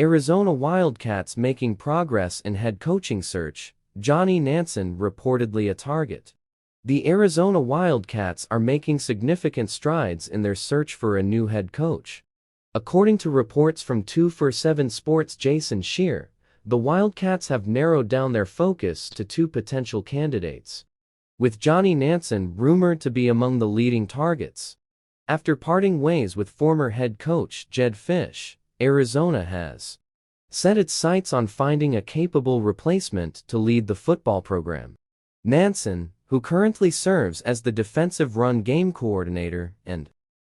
Arizona Wildcats making progress in head coaching search, Johnny Nansen reportedly a target. The Arizona Wildcats are making significant strides in their search for a new head coach. According to reports from 247 Sports' Jason Scheer, the Wildcats have narrowed down their focus to two potential candidates, with Johnny Nansen rumored to be among the leading targets. After parting ways with former head coach Jedd Fisch, Arizona has set its sights on finding a capable replacement to lead the football program. Nansen, who currently serves as the defensive run game coordinator and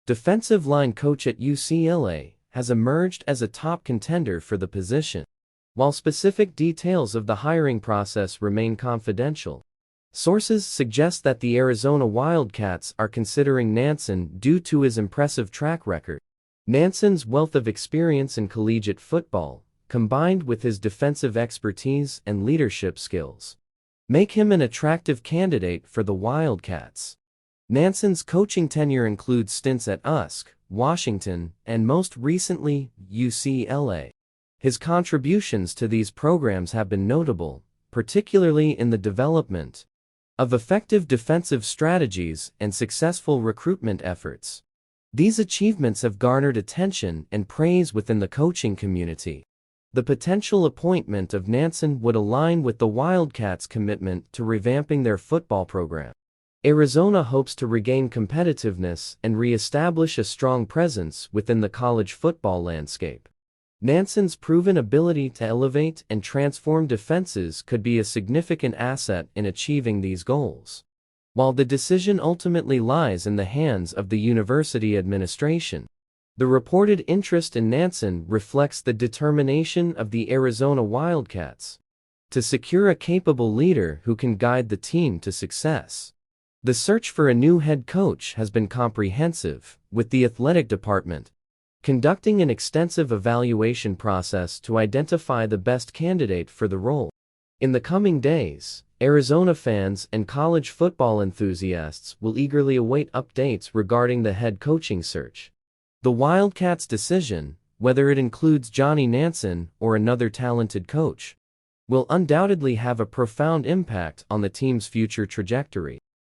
defensive line coach at UCLA, has emerged as a top contender for the position. While specific details of the hiring process remain confidential, sources suggest that the Arizona Wildcats are considering Nansen due to his impressive track record. Nansen's wealth of experience in collegiate football, combined with his defensive expertise and leadership skills, make him an attractive candidate for the Wildcats. Nansen's coaching tenure includes stints at USC, Washington, and most recently, UCLA. His contributions to these programs have been notable, particularly in the development of effective defensive strategies and successful recruitment efforts. These achievements have garnered attention and praise within the coaching community. The potential appointment of Nansen would align with the Wildcats' commitment to revamping their football program. Arizona hopes to regain competitiveness and re-establish a strong presence within the college football landscape. Nansen's proven ability to elevate and transform defenses could be a significant asset in achieving these goals. While the decision ultimately lies in the hands of the university administration, the reported interest in Nansen reflects the determination of the Arizona Wildcats to secure a capable leader who can guide the team to success. The search for a new head coach has been comprehensive, with the athletic department conducting an extensive evaluation process to identify the best candidate for the role. In the coming days, Arizona fans and college football enthusiasts will eagerly await updates regarding the head coaching search. The Wildcats' decision, whether it includes Johnny Nansen or another talented coach, will undoubtedly have a profound impact on the team's future trajectory.